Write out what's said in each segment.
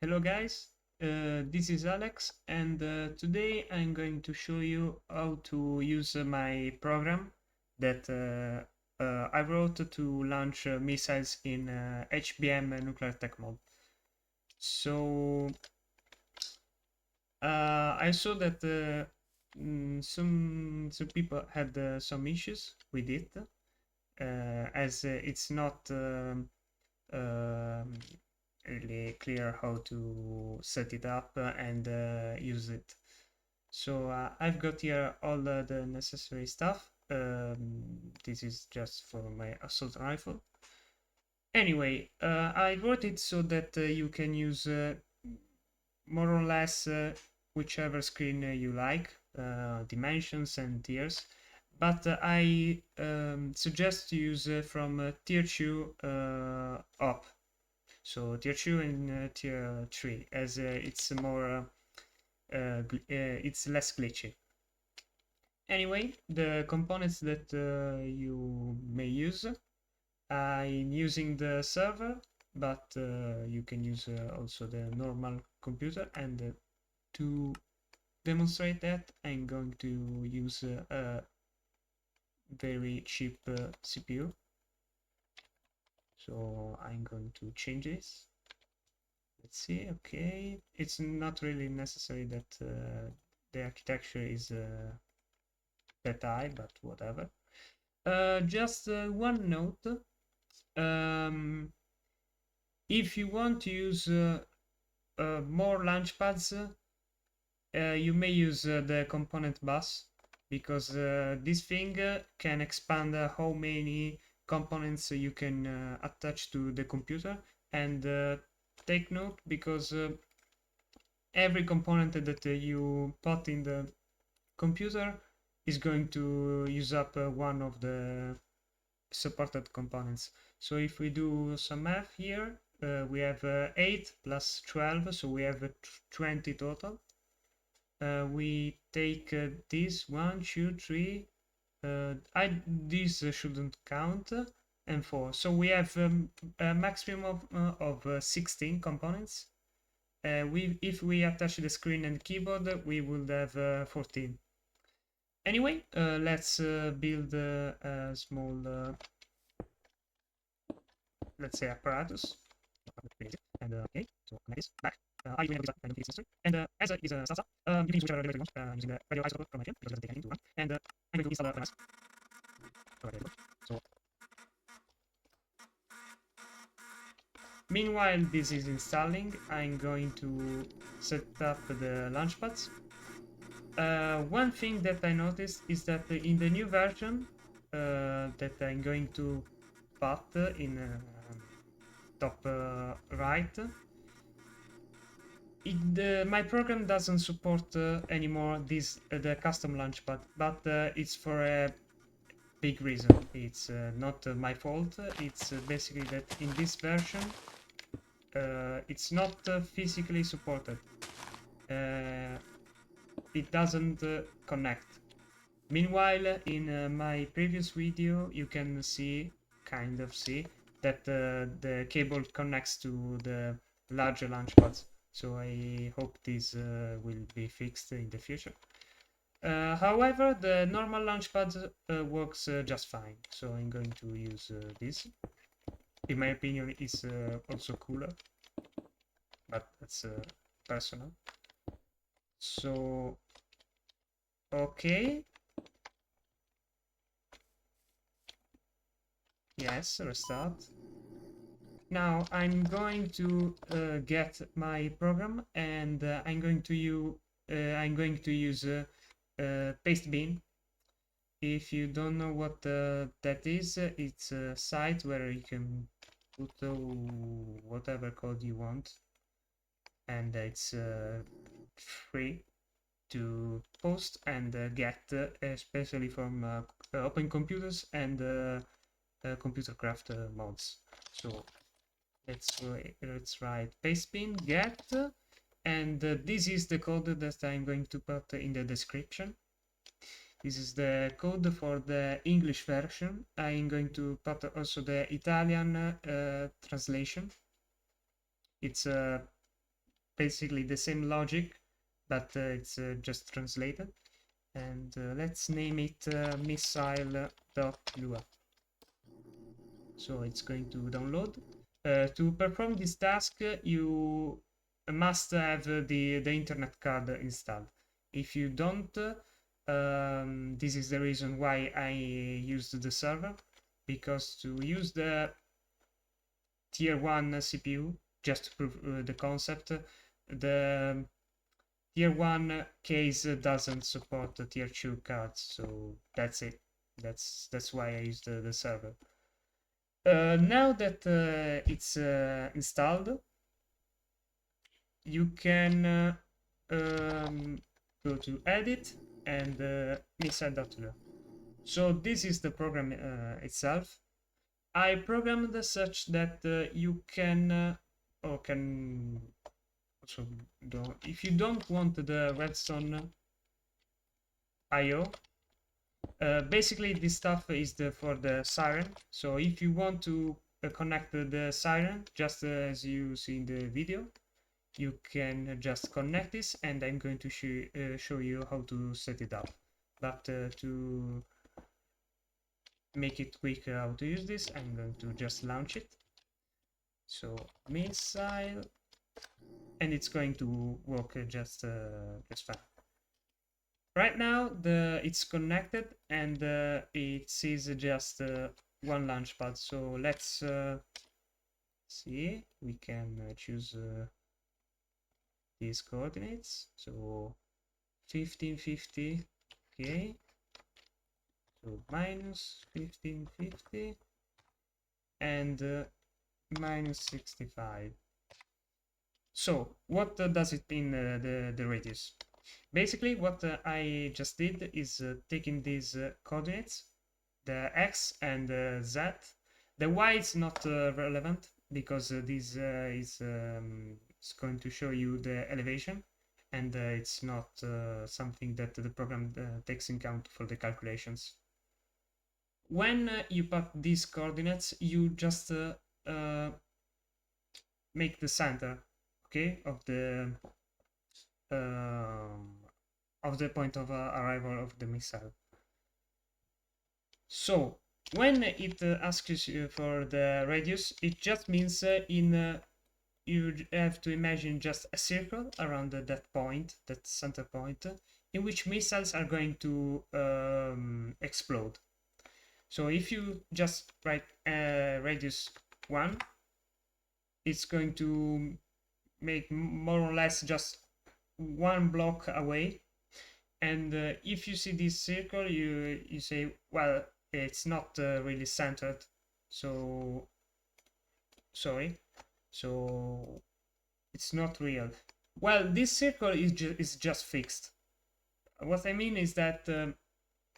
Hello guys, this is Alex and today I'm going to show you how to use my program that I wrote to launch missiles in HBM nuclear tech mode. So I saw that some people had some issues with it as it's not um, really clear how to set it up and use it. So I've got here all the necessary stuff. This is just for my assault rifle. Anyway, I wrote it so that you can use more or less whichever screen you like, dimensions and tiers. But I suggest to use from tier 2 up. So tier 2 and tier 3, as it's more it's less glitchy. Anyway, the components that you may use, I'm using the server, but you can use also the normal computer. And to demonstrate that, I'm going to use a very cheap CPU. So I'm going to change this. Let's see. Okay, it's not really necessary that the architecture is that high, but whatever. Just one note. Um, if you want to use more launchpads, you may use the component bus, because this thing can expand how many components you can attach to the computer. And take note, because every component that you put in the computer is going to use up one of the supported components. So if we do some math here, we have 8 plus 12, so we have 20 total. We take this 1, 2, 3. This shouldn't count, and 4. So we have a maximum of 16 components. If we attach the screen and keyboard, we will have 14. Anyway, let's build a small, let's say, apparatus. And okay, so connect this back. I will use that history. And as it is a salsa, you can use whichever regulator you want using the radio isotope chromatography, because it doesn't take anything to run. And I'm going to install a furnace. Okay, there we go. So meanwhile this is installing, I'm going to set up the launchpads. One thing that I noticed is that in the new version that I'm going to put in top right, my program doesn't support anymore the custom launchpad, but it's for a big reason. It's not my fault. It's basically that in this version it's not physically supported. It doesn't connect. Meanwhile, in my previous video, you can kind of see that the cable connects to the larger launchpads. So I hope this will be fixed in the future. However, the normal launchpad works just fine. So I'm going to use this. In my opinion, it's also cooler, but that's personal. So, okay. Yes, restart. Now I'm going to get my program, and I'm going to use Pastebin. If you don't know what that is, it's a site where you can put whatever code you want, and it's free to post and get, especially from OpenComputers and ComputerCraft mods. So let's write pastebin get, and this is the code that I'm going to put in the description. This is the code for the English version. I'm going to put also the Italian translation. It's basically the same logic, but it's just translated. And let's name it missile.lua. So it's going to download. To perform this task, you must have the internet card installed. If you don't, this is the reason why I used the server, because to use the tier 1 CPU, just to prove the concept, the tier 1 case doesn't support the tier 2 cards, so that's it. That's why I used the server. Now that it's installed, you can go to edit and missile.lua. So this is the program itself. I programmed such that you can or can also do, if you don't want the Redstone IO, basically this stuff is for the siren. So if you want to connect the siren, just as you see in the video, you can just connect this, and I'm going to show you how to set it up. But to make it quick how to use this, I'm going to just launch it. So missile, and it's going to work just fine. Right now it's connected, and it sees just one launch pad. So let's see, we can choose these coordinates. So 1550, okay, so minus 1550 and minus 65. So what does it mean, the radius? Basically what I just did is taking these coordinates, the x and z. The y is not relevant, because this is going to show you the elevation, and it's not something that the program takes in account for the calculations. When you put these coordinates, you just make the center, okay, of the point of arrival of the missile. So when it asks you for the radius, it just means you have to imagine just a circle around that point, that center point, in which missiles are going to explode. So if you just write radius 1, it's going to make more or less just one block away. And if you see this circle, you say, well, it's not really centered, so sorry, so it's not real. Well, this circle is just fixed. What I mean is that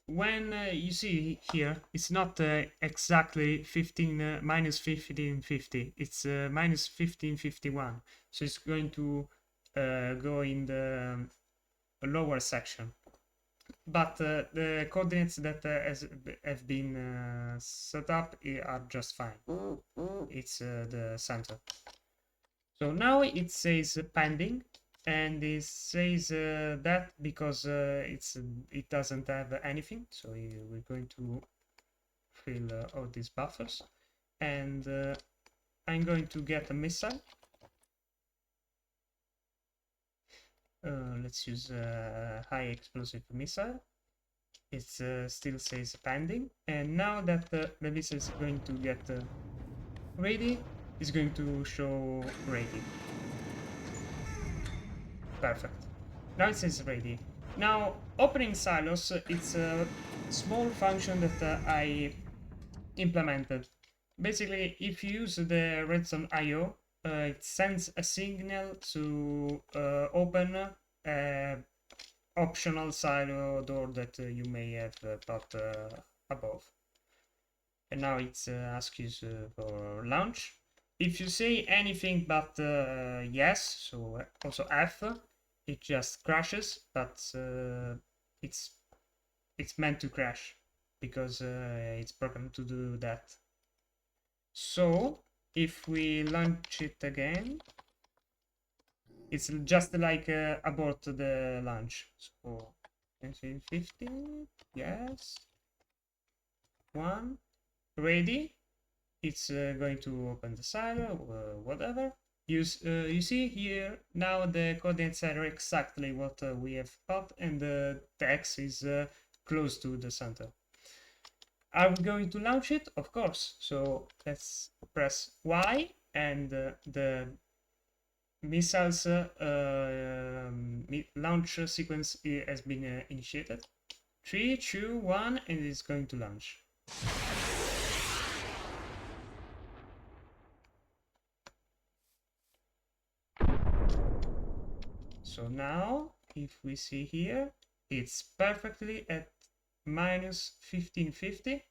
when you see here, it's not exactly 15 minus 1550, it's minus 1551. So it's going to go in the lower section. But the coordinates that have been set up are just fine. It's the center. So now it says pending, and it says that because it doesn't have anything. So we're going to fill all these buffers, and I'm going to get a missile. Let's use a high explosive missile. It still says pending, and now that the missile is going to get ready, it's going to show ready. Perfect. Now it says ready. Now opening silos, it's a small function that I implemented. Basically, if you use the Redstone IO, it sends a signal to open optional silo door that you may have thought above. And now it's asks you for launch. If you say anything but yes, so also F, it just crashes, but it's meant to crash because it's programmed to do that. So if we launch it again, It's just like abort the launch. So 50, yes, one, ready. It's going to open the silo or whatever. You see here now the coordinates are exactly what we have thought, and the X is close to the center. Are we going to launch it? Of course. So let's press Y, and the missiles launch sequence has been initiated. 3, 2, 1, and it's going to launch. So now, if we see here, it's perfectly at minus 1550,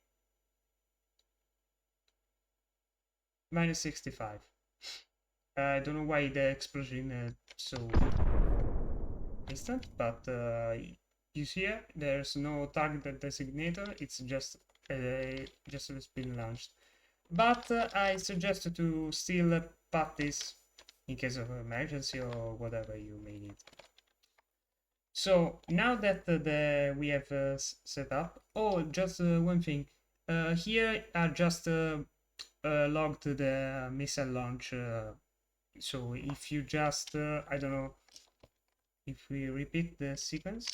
minus 65. I don't know why the explosion is so instant, but you see here, there's no target designator, it's just it's been launched. But I suggest to still pat this in case of emergency or whatever you may need. So now that we have set up, oh, just one thing. Here I just logged the missile launch. So if you just, I don't know, if we repeat the sequence.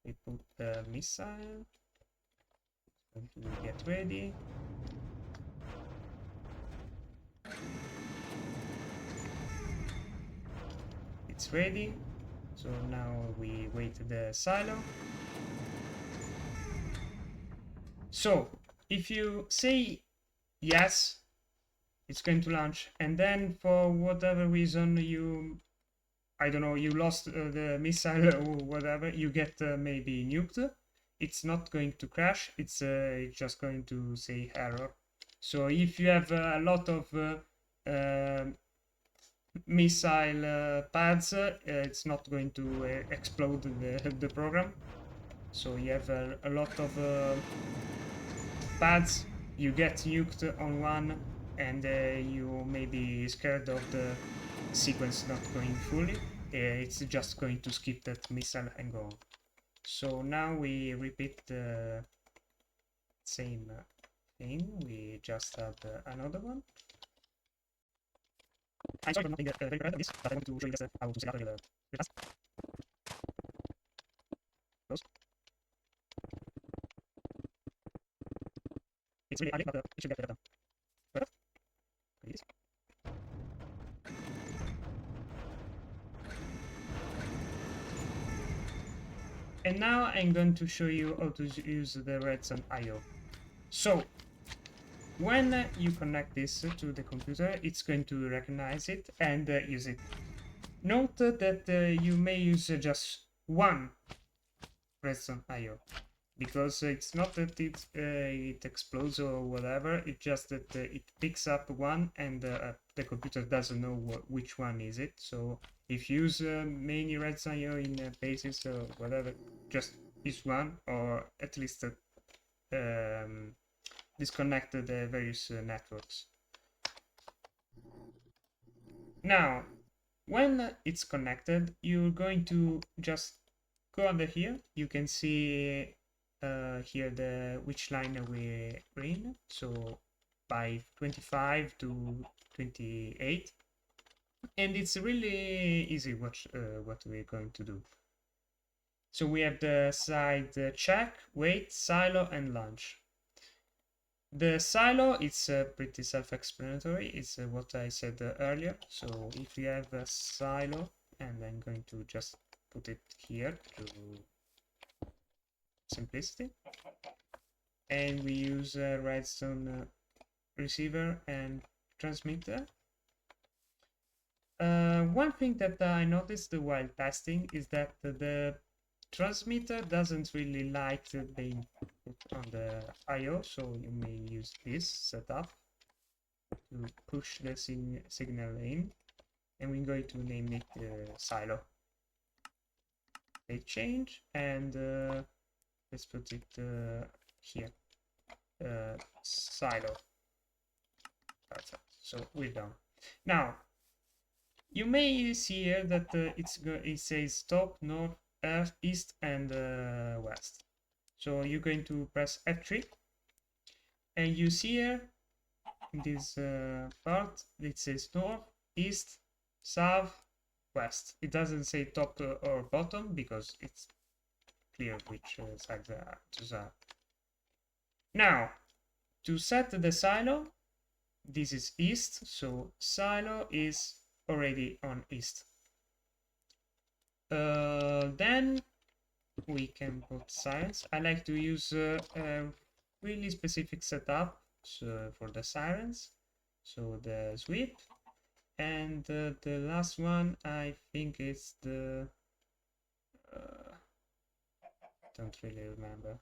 We put the missile. Going to get ready. It's ready. So now we wait the silo. So if you say yes, it's going to launch, and then for whatever reason you, I don't know, you lost the missile or whatever, you get maybe nuked, it's not going to crash, it's just going to say error. So if you have a lot of missile pads, it's not going to explode the program. So you have a lot of pads, you get nuked on one, and you may be scared of the sequence not going fully. It's just going to skip that missile and go on. So now we repeat the same thing. We just add another one. I'm sorry for not being very prepared on this, but I want to show you just how to set up really fast. Close. It's really ugly, but it should get better done. Perfect. Please. And now I'm going to show you how to use the Redstone I/O. So when you connect this to the computer, it's going to recognize it and use it. Note that you may use just one Redstone I/O, because it's not that it explodes or whatever, it's just that it picks up one, and the computer doesn't know which one is it. So if you use many Redstone I/O in bases or whatever, just use one, or at least disconnect the various networks. Now, when it's connected, you're going to just go under here. You can see here which line we're in. So by 25 to 28, and it's really easy what we're going to do. So we have the side check, wait, silo, and launch. The silo is pretty self-explanatory. It's what I said earlier. So if you have a silo, and I'm going to just put it here to simplicity, and we use a Redstone receiver and transmitter. One thing that I noticed while testing is that the transmitter doesn't really like being put on the I/O, so you may use this setup to push the signal in, and we're going to name it silo. They change, and let's put it here, silo. Perfect. So we're done. Now, you may see here that it says top, north, east, and west. So you're going to press F3, and you see here in this part it says north, east, south, west. It doesn't say top or bottom because it's clear which side those are. Now, to set the silo, this is east, so silo is already on east. Then we can put sirens. I like to use a really specific setup for the sirens. So the sweep, and the last one I think is the don't really remember.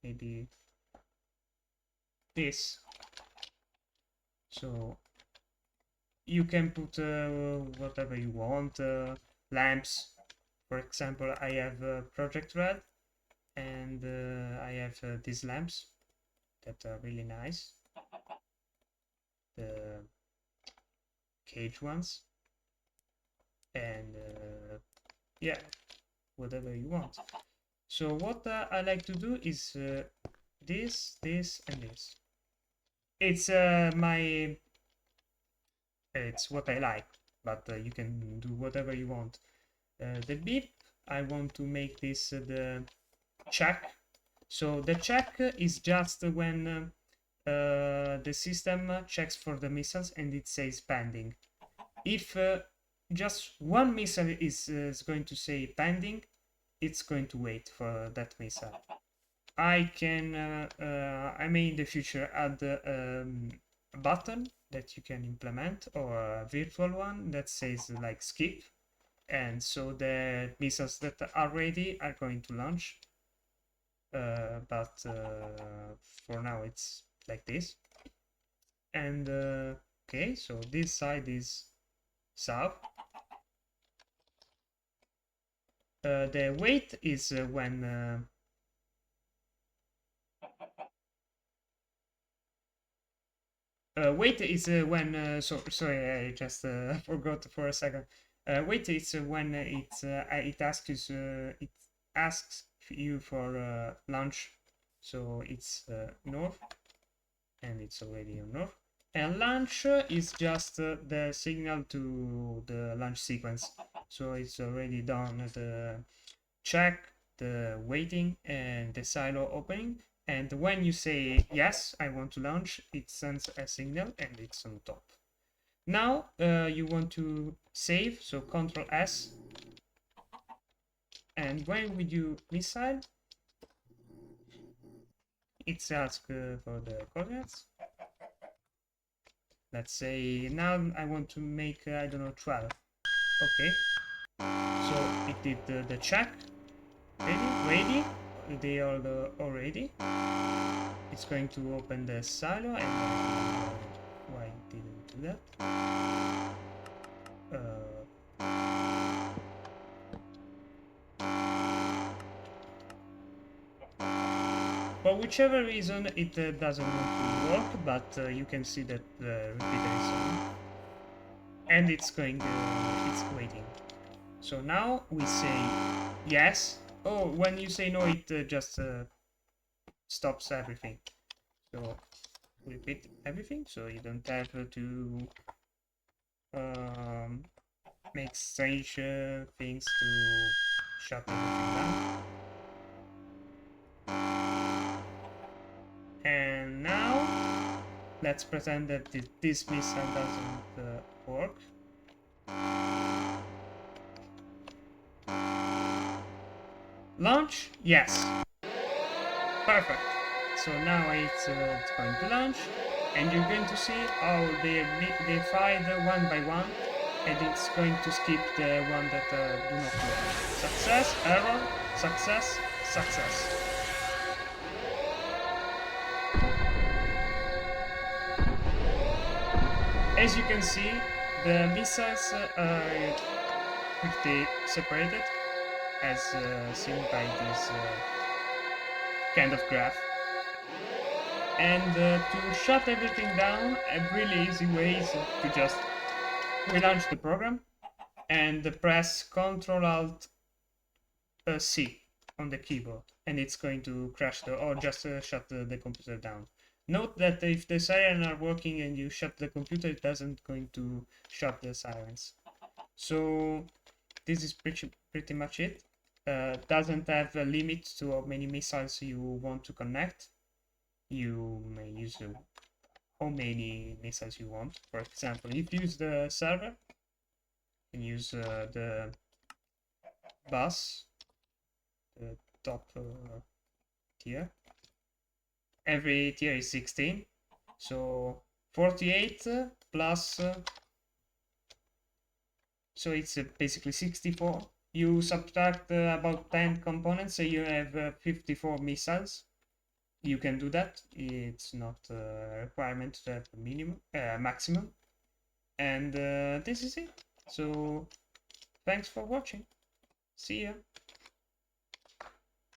Maybe this. So you can put whatever you want, lamps. For example, I have Project Red, and I have these lamps that are really nice. The cage ones. And yeah, whatever you want. So what I like to do is this, and this. It's it's what I like, but you can do whatever you want. The beep, I want to make this the check. So the check is just when the system checks for the missiles and it says pending. If just one missile is going to say pending, it's going to wait for that missile. I may in the future add a button that you can implement, or a virtual one that says like skip, and so the missiles that are ready are going to launch. But for now it's like this. And okay, so this side is south. The wait is when wait is when sorry, I just forgot for a second. Wait is when it asks you for launch, so it's north, and it's already on north. And launch is just the signal to the launch sequence, so it's already done the check, the waiting, and the silo opening. And when you say yes, I want to launch, it sends a signal and it's on top. Now you want to save, so Ctrl S. And when we do missile, it's asked for the coordinates. Let's say now I want to make, I don't know, 12. Okay. So it did the check. Ready? They are already. It's going to open the silo, and why it didn't do that. For whichever reason it doesn't want to work, but you can see that the repeater is on, and it's waiting. So now we say yes. Oh, when you say no, it just stops everything. So repeat everything, so you don't have to make strange things to shut everything down. And now let's pretend that this missile doesn't work. Launch? Yes. Perfect. So now it's going to launch, and you're going to see how they fired one by one, and it's going to skip the one that do not work. Success, error, success, success. As you can see, the missiles are pretty separated, as seen by this kind of graph. And to shut everything down, a really easy way is to just relaunch the program and press Ctrl Alt C on the keyboard, and it's going to crash or just shut the computer down. Note that if the sirens are working and you shut the computer, it doesn't going to shut the sirens. So this is pretty much it. Doesn't have a limit to how many missiles you want to connect. You may use how many missiles you want. For example, if you use the server, you can use the bus, the top tier. Every tier is 16, so 48 plus, so it's basically 64. You subtract about 10 components, so you have 54 missiles. You can do that. It's not a requirement to have a maximum. And this is it. So thanks for watching. See ya.